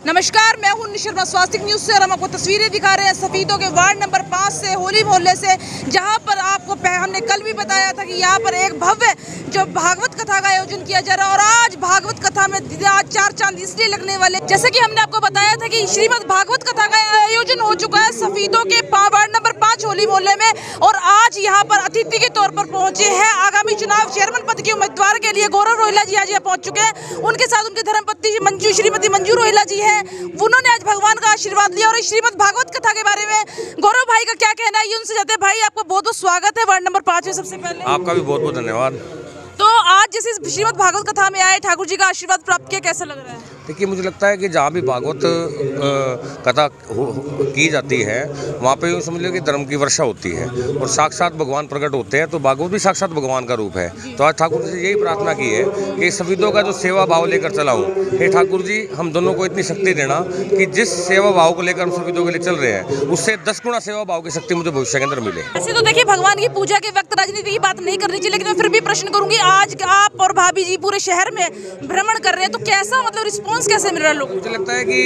नमस्कार, मैं हूं शर्मा स्वास्थ्य न्यूज से और हम आपको तस्वीरें दिखा रहे हैं सफीदों के वार्ड नंबर 5 से, होली मोहल्ले से, जहां पर आपको हमने कल भी बताया था कि यहां पर एक भव्य जो भागवत कथा का आयोजन किया जा रहा है। और आज भागवत कथा में आज 4 चांद इसलिए लगने वाले, जैसे कि हमने आपको बताया था कि श्रीमद भागवत कथा का आयोजन हो चुका है सफीदों के वार्ड नंबर 5 होली मोहल्ले में। और आज यहाँ पर अतिथि के तौर पर पहुंचे हैं आगामी चुनाव चेयरमैन पद के उम्मीदवार के लिए गौरव रोहिला जी आज यहाँ पहुंच चुके हैं। उनके साथ उनकी धर्मपत्नी श्रीमती मंजू रोहिला जी है। उन्होंने आज भगवान का आशीर्वाद लिया। और श्रीमद भागवत कथा के बारे में गौरव भाई का क्या कहना है, ये उनसे जाते हैं। भाई, आपका बहुत बहुत स्वागत है वार्ड नंबर 5 में। सबसे पहले आपका भी बहुत बहुत धन्यवाद। तो आज जैसे श्रीमद भागवत कथा में आए, ठाकुर जी का आशीर्वाद प्राप्त किया, कैसा लग रहा है? देखिए, मुझे लगता है कि जहाँ भी भागवत कथा की जाती है वहाँ पे यूँ समझ लो कि धर्म की वर्षा होती है और साक्षात भगवान प्रकट होते हैं। तो भागवत भी साक्षात भगवान का रूप है। तो आज ठाकुर जी से यही प्रार्थना की है कि सफीदों का जो सेवा भाव लेकर चला हूँ, हे ठाकुर जी हम दोनों को इतनी शक्ति देना कि जिस सेवा भाव को लेकर हम सफीदों के लिए चल रहे हैं उससे 10 गुना सेवा भाव की शक्ति मुझे भविष्य के अंदर मिले। ऐसे तो देखिए, भगवान की पूजा के वक्त राजनीति की बात नहीं करनी चाहिए, लेकिन मैं फिर भी प्रश्न करूंगी, आज आप और भाभी जी पूरे शहर में भ्रमण कर रहे हैं, तो कैसा मतलब रिस्पॉन्स कैसे मिल रहा है लोगों? मुझे लगता है कि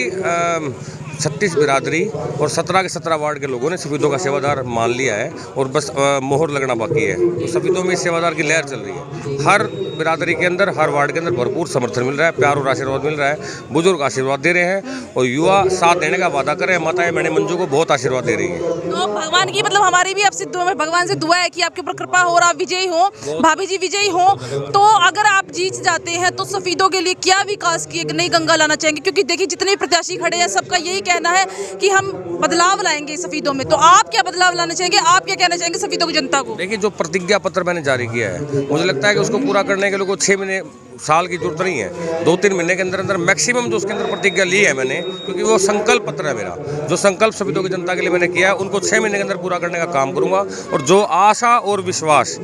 36 बिरादरी और 17 के 17 वार्ड के लोगों ने सफीदों का सेवादार मान लिया है और बस मोहर लगना बाकी है। तो सफीदों में इस सेवादार की लहर चल रही है। हर बिरादरी के अंदर, हर वार्ड के अंदर भरपूर समर्थन मिल रहा है, प्यार और आशीर्वाद मिल रहा है। बुजुर्ग आशीर्वाद दे रहे हैं और युवा साथ देने का वादा कर रहे हैं। माताएं मैंने मंजू को बहुत आशीर्वाद दे रही है। तो भगवान की मतलब हमारी भी आपसे भगवान से दुआ है कि आपके ऊपर कृपा हो और आप विजयी हो, भाभी जी विजयी हो। तो अगर आप जीत जाते हैं तो सफीदों के लिए क्या विकास की एक नई गंगा लाना चाहेंगे? क्योंकि देखिए, जितने प्रत्याशी खड़े हैं सबका यही कहना है कि हम बदलाव लाएंगे सफीदों में। तो आप क्या बदलाव लाना चाहेंगे, आप क्या कहना चाहेंगे सफीदों की जनता को? देखिए, जो प्रतिज्ञा पत्र मैंने जारी किया है, मुझे लगता है कि उसको पूरा करने के लिए 6 महीने साल की जरूरत नहीं है। 2-3 महीने के अंदर अंदर मैक्सिमम जो उसके अंदर प्रतिज्ञा ली है मैंने, क्योंकि वो संकल्प पत्र है मेरा। जो संकल्प सफीदों की जनता के लिए मैंने किया है उनको 6 महीने के अंदर पूरा करने का काम करूंगा। और जो आशा और विश्वास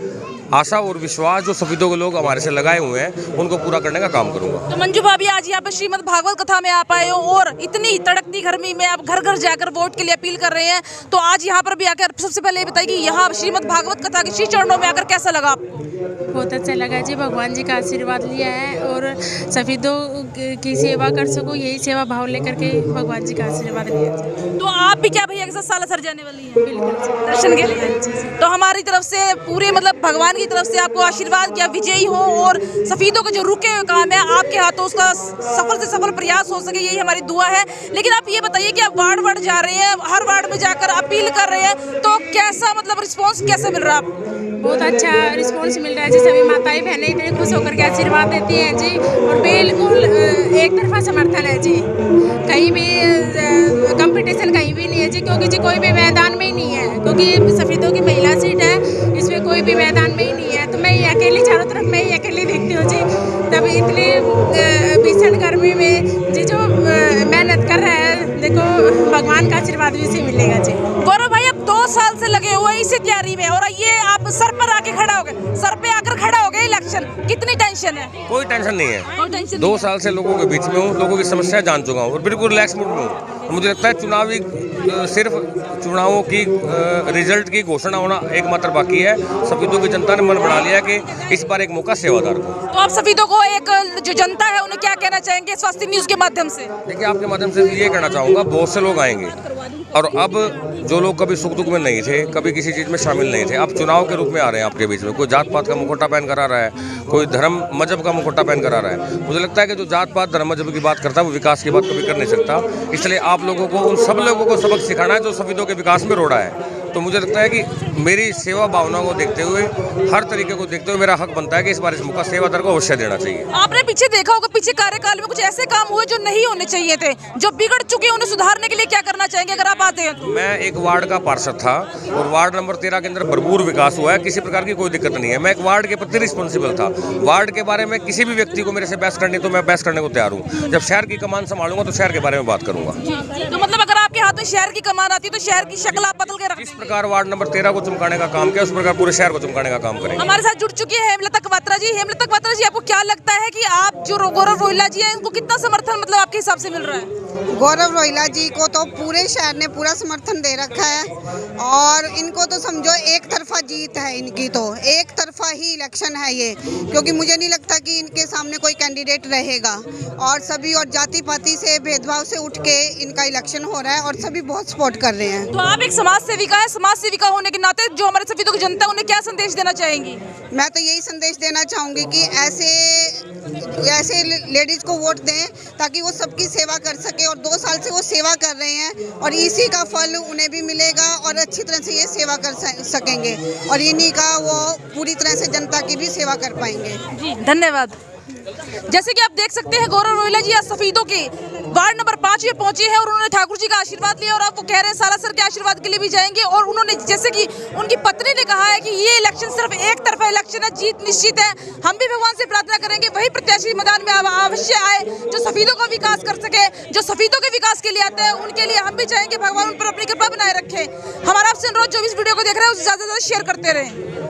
जो सफीदों के लोग हमारे से लगाए हुए हैं उनको पूरा करने का काम करूंगा। तो मंजू भाभी, आज यहाँ पर श्रीमद भागवत कथा में आप आए हो और इतनी तड़कती गर्मी में आप घर घर जाकर वोट के लिए अपील कर रहे हैं, तो आज यहाँ पर भी आकर सबसे पहले ये बताइए कि यहाँ श्रीमद भागवत कथा के श्री चरणों में आकर कैसा लगा आपको? बहुत अच्छा लगा जी, भगवान जी का आशीर्वाद लिया है और सफीदों की सेवा कर सको, यही सेवा भाव लेकर के भगवान जी का आशीर्वाद लिया। तो आप भी क्या भैया के साथ सालासर जाने वाली हैं? बिल्कुल दर्शन के लिए। तो हमारी तरफ से पूरे मतलब भगवान की तरफ से आपको आशीर्वाद किया विजयी हो और सफीदों के जो रुके हुए काम है आपके हाथों उसका सफल से सफल प्रयास हो सके, यही हमारी दुआ है। लेकिन आप ये बताइए कि आप वार्ड वार्ड जा रहे हैं, हर वार्ड में जाकर अपील कर रहे हैं, तो कैसा मतलब रिस्पॉन्स कैसे मिल रहा है आपको? बहुत अच्छा रिस्पॉन्स मिल रहा है जी। सभी माताएं बहनें इतने खुश होकर के आशीर्वाद देती हैं जी और बिल्कुल एक तरफा समर्थन है जी। कहीं भी कंपटीशन कहीं भी नहीं है जी, क्योंकि जी कोई भी मैदान में ही नहीं है, क्योंकि सफीदों की महिला सीट है, इसमें कोई भी मैदान में ही नहीं है। तो मैं ये अकेली चारों तरफ मैं ही अकेली देखती हूँ जी। तब इतनी भीषण गर्मी में जी जो मेहनत कर रहा है, देखो भगवान का आशीर्वाद भी इसे मिलेगा जी। गौरव भाई, अब 2 साल से लगे हुए इसी तैयारी में और ये आप सर पर आके खड़ा हो गए, सर पे आकर खड़ा हो गए इलेक्शन, कितनी टेंशन है? कोई टेंशन नहीं है। कोई टेंशन 2 साल से लोगों के बीच में हूँ, लोगों की समस्या जान चुका हूँ और बिल्कुल रिलैक्स मूड में हूँ। मुझे लगता है चुनावी सिर्फ चुनावों की रिजल्ट की घोषणा होना एकमात्र बाकी है। सफीदों की जनता ने मन बना लिया कि इस बार एक मौका सेवादार को। तो आप सफीदों को एक जो जनता है उन्हें क्या कहना चाहेंगे स्वास्थ्य न्यूज के माध्यम से? देखिए, आपके माध्यम से ये कहना चाहूँगा, बहुत से लोग आएंगे और अब जो लोग कभी सुख दुख में नहीं थे, कभी किसी चीज़ में शामिल नहीं थे, अब चुनाव के रूप में आ रहे हैं आपके बीच में। कोई जात पात का मुखौटा पहन कर आ रहा है, कोई धर्म मजहब का मुखौटा पहन कर आ रहा है। मुझे लगता है कि जो जात पात धर्म मजहब की बात करता है वो विकास की बात कभी कर नहीं सकता। इसलिए आप लोगों को, उन सब लोगों को सबक सिखाना है जो सफीदों के विकास में रोड़ा है। तो मुझे लगता है कि मेरी सेवा भावनाओं को देखते हुए, हर तरीके को देखते हुए मेरा हक बनता है कि इस बार इस मौका सेवादार को अवश्य देना चाहिए। आपने पीछे देखा होगा, पीछे कार्यकाल में कुछ ऐसे काम हुए जो नहीं होने चाहिए थे, जो बिगड़ चुके हैं, उन्हें सुधारने के लिए क्या करना चाहेंगे अगर आप आते हैं तो? मैं एक वार्ड का पार्षद था और वार्ड नंबर 13 के अंदर भरपूर विकास हुआ है, किसी प्रकार की कोई दिक्कत नहीं है। मैं एक वार्ड के प्रति रिस्पॉन्सिबल था। वार्ड के बारे में किसी भी व्यक्ति को मेरे से बहस करनी तो मैं बहस करने को तैयार हूँ। जब शहर की कमान संभालूंगा तो शहर के बारे में बात करूंगा। तो मतलब अगर आपके हाथ में शहर की कमान आती है तो शहर की शक्ल आप बदल के रख जिस प्रकार वार्ड नंबर 13 को चमकाने का काम किया, उस प्रकार पूरे शहर को चमकाने का काम करेंगे। हमारे साथ जुड़ चुकी है हेमलता कवात्रा जी। हेमलता कवात्रा जी, आपको क्या लगता है कि आप जो गौरव रोहिला जी हैं, इनको कितना समर्थन मतलब आपके हिसाब से मिल रहा है? गौरव रोहिला जी को तो पूरे शहर ने पूरा समर्थन दे रखा है और इनको तो समझो एक तरफा जीत है, इनकी तो एक तरफा ही इलेक्शन है ये, क्योंकि मुझे नहीं लगता कि इनके सामने कोई कैंडिडेट रहेगा और सभी और जाति पाति से भेदभाव से उठ के इनका इलेक्शन हो रहा है और सभी बहुत सपोर्ट कर रहे हैं। तो आप एक समाज सेविका है, समाज सेविका होने के नाते जो हमारे सफीदों की जनता है उन्हें क्या संदेश देना चाहेंगी? मैं तो यही संदेश देना चाहूँगी कि ऐसे लेडीज़ को वोट दें ताकि वो सबकी सेवा कर सके और 2 साल से वो सेवा कर रहे हैं और इसी का फल उन्हें भी मिलेगा और अच्छी तरह से ये सेवा कर सकेंगे और इन्हीं का वो पूरी तरह से जनता की भी सेवा कर पाएंगे। जी धन्यवाद। जैसे कि आप देख सकते हैं गौरव रोहिला जी आज सफीदों के वार्ड नंबर 5 में पहुंचे हैं और उन्होंने ठाकुर जी का आशीर्वाद लिया और आप वो कह रहे हैं सालासर के आशीर्वाद के लिए भी जाएंगे और उन्होंने जैसे कि उनकी पत्नी ने कहा है कि ये इलेक्शन सिर्फ एक तरफा इलेक्शन है, जीत निश्चित है। हम भी भगवान से प्रार्थना करेंगे वही प्रत्याशी मैदान में अवश्य आए जो सफीदों का विकास कर सके, जो सफीदों के विकास के लिए आते हैं उनके लिए हम भी चाहेंगे भगवान उन पर अपनी कृपा बनाए रखे। हमारा आपसे अनुरोध जो भी इस वीडियो को देख रहे हैं उसे ज़्यादा से ज़्यादा शेयर करते रहें।